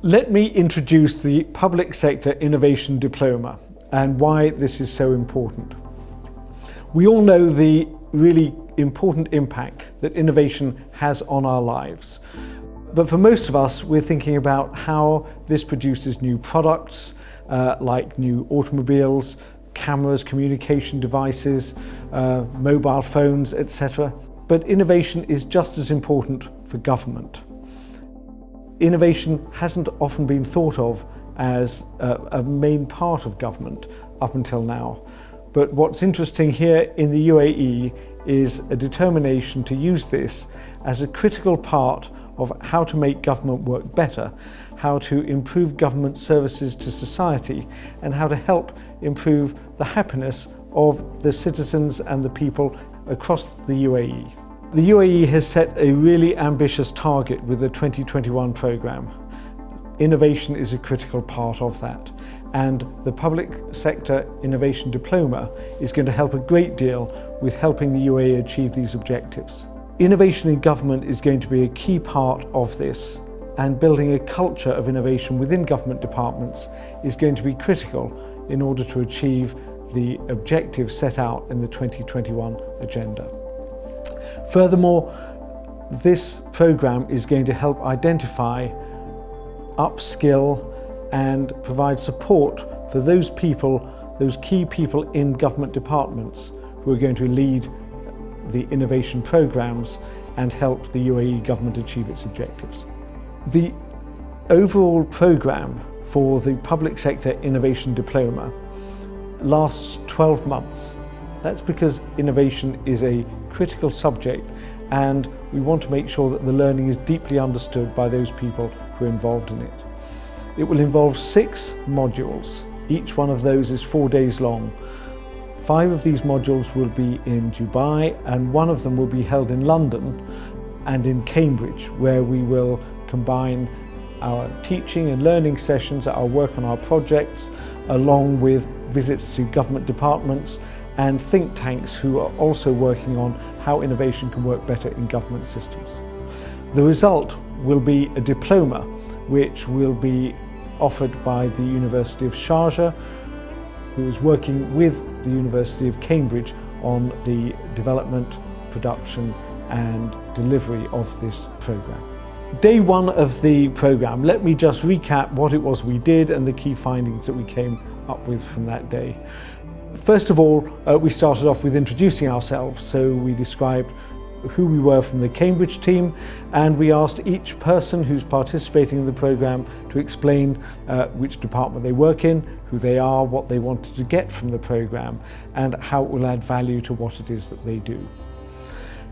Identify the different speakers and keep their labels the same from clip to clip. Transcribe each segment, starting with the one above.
Speaker 1: Let me introduce the Public Sector Innovation Diploma and why this is so important. We all know the really important impact that innovation has on our lives. But for most of us, we're thinking about how this produces new products, like new automobiles, cameras, communication devices, mobile phones, etc. But innovation is just as important for government. Innovation hasn't often been thought of as a main part of government up until now. But what's interesting here in the UAE is a determination to use this as a critical part of how to make government work better, how to improve government services to society, and how to help improve the happiness of the citizens and the people across the UAE. The UAE has set a really ambitious target with the 2021 programme. Innovation is a critical part of that, and the Public Sector Innovation Diploma is going to help a great deal with helping the UAE achieve these objectives. Innovation in government is going to be a key part of this, and building a culture of innovation within government departments is going to be critical in order to achieve the objectives set out in the 2021 agenda. Furthermore, this programme is going to help identify, upskill and provide support for those people, those key people in government departments who are going to lead the innovation programmes and help the UAE government achieve its objectives. The overall programme for the Public Sector Innovation Diploma lasts 12 months. That's because innovation is a critical subject and we want to make sure that the learning is deeply understood by those people who are involved in it. It will involve 6 modules. Each one of those is 4 days long. 5 of these modules will be in Dubai and 1 of them will be held in London and in Cambridge, where we will combine our teaching and learning sessions, our work on our projects, along with visits to government departments and think tanks who are also working on how innovation can work better in government systems. The result will be a diploma which will be offered by the University of Sharjah, who is working with the University of Cambridge on the development, production and delivery of this programme. Day 1 of the programme, let me just recap what it was we did and the key findings that we came up with from that day. First of all, we started off with introducing ourselves, so we described who we were from the Cambridge team, and we asked each person who's participating in the programme to explain which department they work in, who they are, what they wanted to get from the programme, and how it will add value to what it is that they do.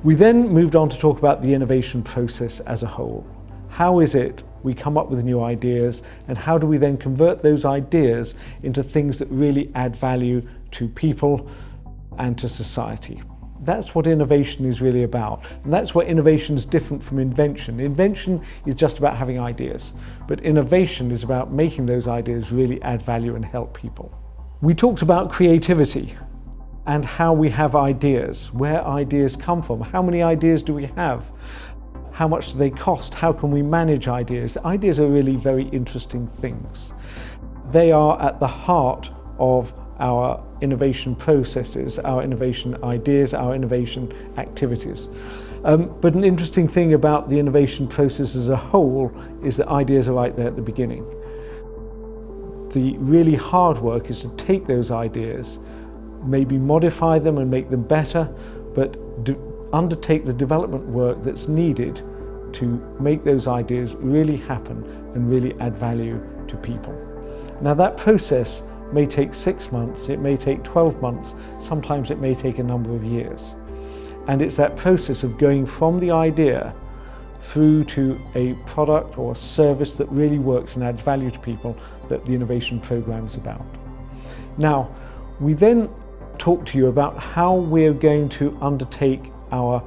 Speaker 1: We then moved on to talk about the innovation process as a whole. How is it we come up with new ideas, and how do we then convert those ideas into things that really add value to people and to society? That's what innovation is really about, and that's where innovation is different from invention. Invention is just about having ideas, but innovation is about making those ideas really add value and help people. We talked about creativity and how we have ideas, where ideas come from, how many ideas do we have, how much do they cost, how can we manage ideas. Ideas are really very interesting things. They are at the heart of our innovation processes, our innovation ideas, our innovation activities. But an interesting thing about the innovation process as a whole is that ideas are right there at the beginning. The really hard work is to take those ideas, maybe modify them and make them better, but undertake the development work that's needed to make those ideas really happen and really add value to people. Now that process may take 6 months, it may take 12 months, sometimes it may take a number of years. And it's that process of going from the idea through to a product or a service that really works and adds value to people that the innovation programme is about. Now, we then talk to you about how we're going to undertake our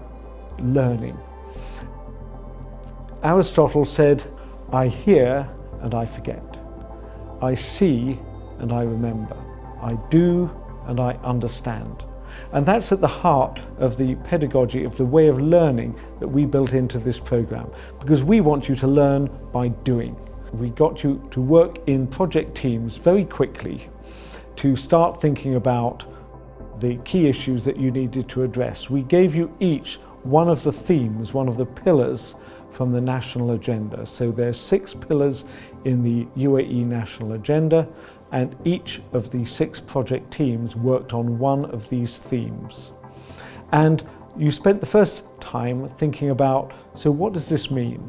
Speaker 1: learning. Aristotle said, "I hear and I forget. I see and I remember. I do and I understand." And that's at the heart of the pedagogy, of the way of learning that we built into this programme, because we want you to learn by doing. we got you to work in project teams very quickly to start thinking about the key issues that you needed to address. We gave you each one of the themes, one of the pillars from the national agenda. So there's 6 pillars in the UAE national agenda, and each of the 6 project teams worked on one of these themes. And you spent the first time thinking about, so what does this mean?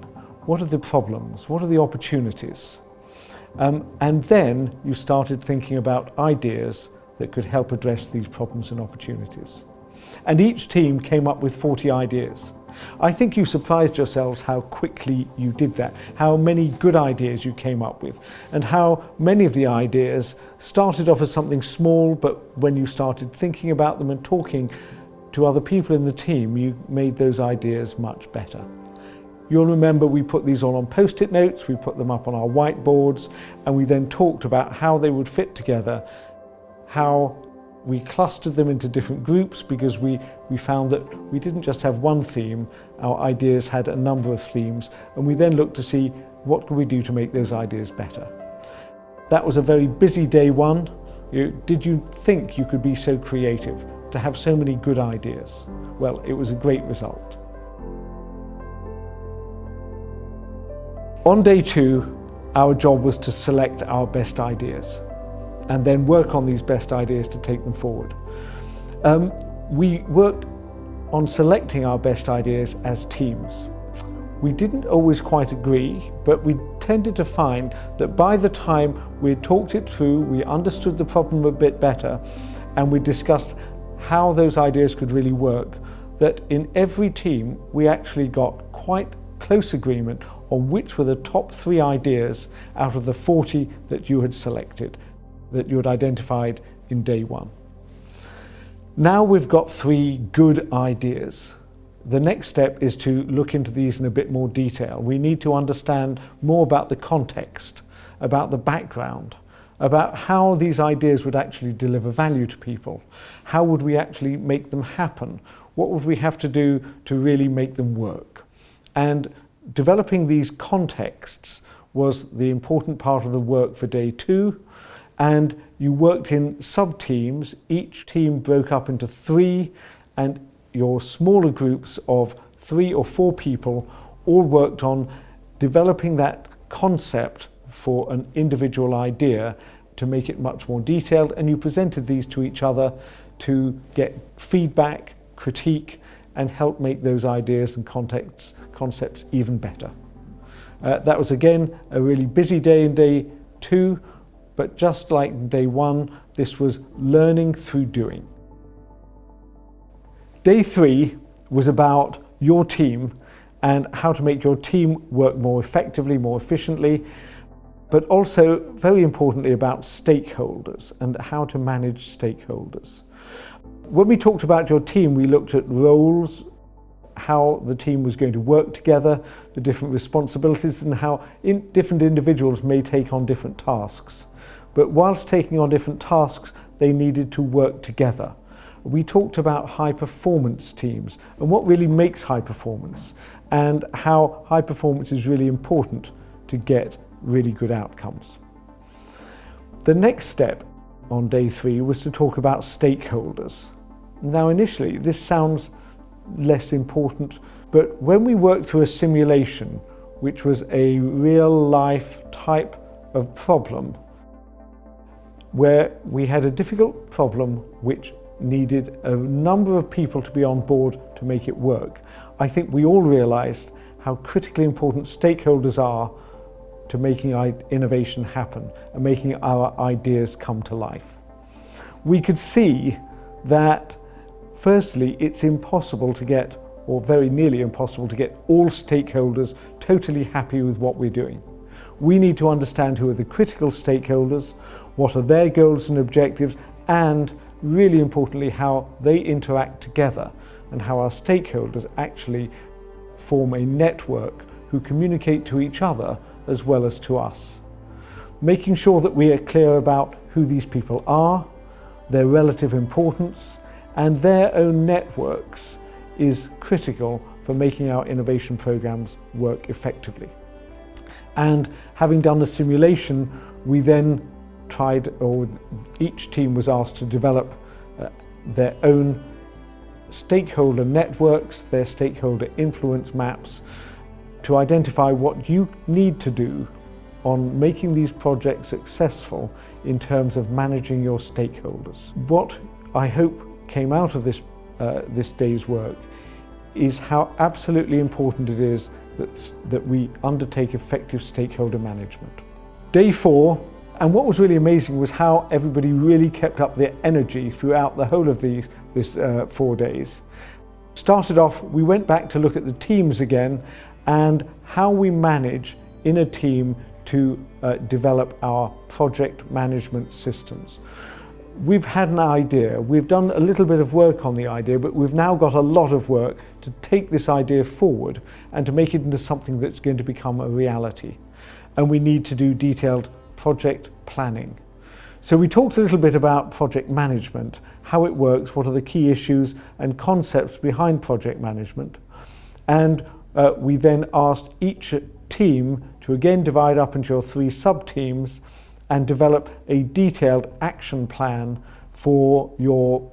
Speaker 1: What are the problems? What are the opportunities? And then you started thinking about ideas that could help address these problems and opportunities. And each team came up with 40 ideas. I think you surprised yourselves how quickly you did that, how many good ideas you came up with, and how many of the ideas started off as something small, but when you started thinking about them and talking to other people in the team, you made those ideas much better. You'll remember we put these all on post-it notes, we put them up on our whiteboards, and we then talked about how they would fit together, how we clustered them into different groups, because we found that we didn't just have one theme, our ideas had a number of themes, and we then looked to see what could we do to make those ideas better. That was a very busy day one. Did you think you could be so creative, to have so many good ideas? Well, it was a great result. On day 2, our job was to select our best ideas and then work on these best ideas to take them forward. We worked on selecting our best ideas as teams. We didn't always quite agree, but we tended to find that by the time we had talked it through, we understood the problem a bit better, and we discussed how those ideas could really work, that in every team we actually got quite close agreement on which were the top 3 ideas out of the 40 that you had selected, that you had identified in day 1. Now we've got 3 good ideas. The next step is to look into these in a bit more detail. We need to understand more about the context, about the background, about how these ideas would actually deliver value to people. How would we actually make them happen? What would we have to do to really make them work? And developing these contexts was the important part of the work for day 2. And you worked in sub-teams. Each team broke up into 3, and your smaller groups of 3 or 4 people all worked on developing that concept for an individual idea to make it much more detailed, and you presented these to each other to get feedback, critique, and help make those ideas and concepts even better. That was again a really busy day in day 2, but just like day 1, this was learning through doing. Day 3 was about your team and how to make your team work more effectively, more efficiently, but also very importantly about stakeholders and how to manage stakeholders. When we talked about your team, we looked at roles, how the team was going to work together, the different responsibilities, and how different individuals may take on different tasks. But whilst taking on different tasks, they needed to work together. We talked about high performance teams and what really makes high performance, and how high performance is really important to get really good outcomes. The next step on day 3 was to talk about stakeholders. Now initially this sounds less important, but when we worked through a simulation, which was a real life type of problem, where we had a difficult problem which needed a number of people to be on board to make it work, I think we all realized how critically important stakeholders are to making innovation happen and making our ideas come to life. We could see that firstly, it's impossible to get, or very nearly impossible to get, all stakeholders totally happy with what we're doing. We need to understand who are the critical stakeholders, what are their goals and objectives, and really importantly, how they interact together and how our stakeholders actually form a network who communicate to each other as well as to us. Making sure that we are clear about who these people are, their relative importance, and their own networks is critical for making our innovation programs work effectively. And having done a simulation, we then tried, or each team was asked to develop their own stakeholder networks, their stakeholder influence maps, to identify what you need to do on making these projects successful in terms of managing your stakeholders. What I hope came out of this day's work is how absolutely important it is that we undertake effective stakeholder management. Day 4, and what was really amazing was how everybody really kept up their energy throughout the whole of this 4 days. Started off, we went back to look at the teams again and how we manage in a team to develop our project management systems. We've had an idea, we've done a little bit of work on the idea, but we've now got a lot of work to take this idea forward and to make it into something that's going to become a reality. And we need to do detailed project planning. So we talked a little bit about project management, how it works, what are the key issues and concepts behind project management. And we then asked each team to again divide up into your 3 sub-teams and develop a detailed action plan for your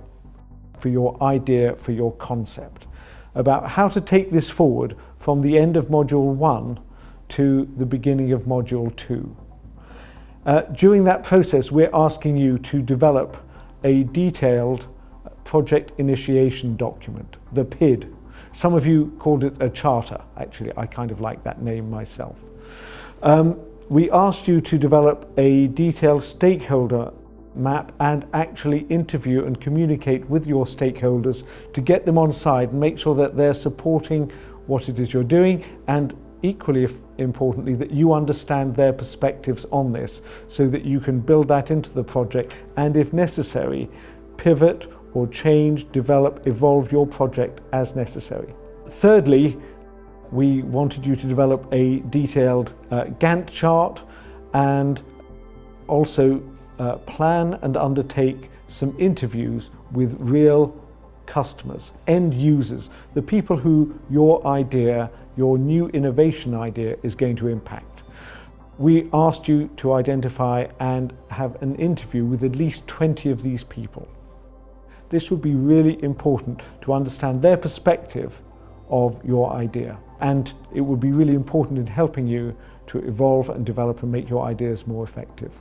Speaker 1: idea, for your concept, about how to take this forward from the end of Module 1 to the beginning of Module 2. During that process, we're asking you to develop a detailed project initiation document, the PID. Some of you called it a charter. Actually, I kind of like that name myself. We asked you to develop a detailed stakeholder map and actually interview and communicate with your stakeholders to get them on side and make sure that they're supporting what it is you're doing, and equally importantly that you understand their perspectives on this so that you can build that into the project and, if necessary, pivot or change, develop, evolve your project as necessary. Thirdly, we wanted you to develop a detailed Gantt chart and also plan and undertake some interviews with real customers, end users, the people who your idea, your new innovation idea is going to impact. We asked you to identify and have an interview with at least 20 of these people. This would be really important to understand their perspective of your idea, and it would be really important in helping you to evolve and develop and make your ideas more effective.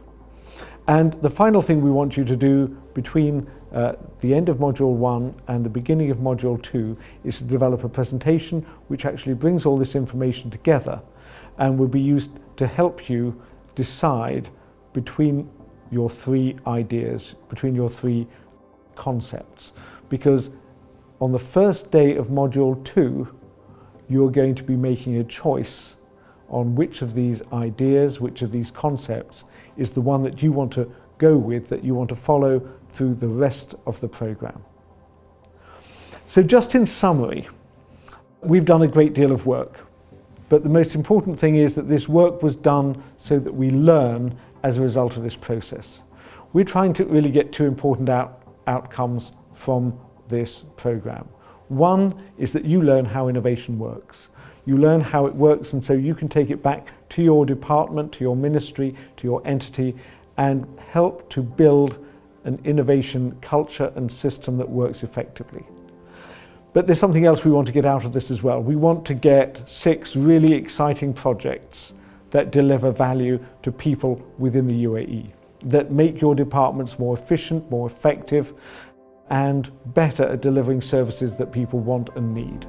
Speaker 1: And the final thing we want you to do between the end of Module 1 and the beginning of Module 2 is to develop a presentation which actually brings all this information together and will be used to help you decide between your 3 ideas, between your 3 concepts. Because on the first day of Module 2, you're going to be making a choice on which of these ideas, which of these concepts is the one that you want to go with, that you want to follow through the rest of the program. So just in summary, we've done a great deal of work, but the most important thing is that this work was done so that we learn as a result of this process. We're trying to really get 2 important outcomes from this program. One is that you learn how innovation works. You learn how it works, and so you can take it back to your department, to your ministry, to your entity, and help to build an innovation culture and system that works effectively. But there's something else we want to get out of this as well. We want to get 6 really exciting projects that deliver value to people within the UAE, that make your departments more efficient, more effective, and better at delivering services that people want and need.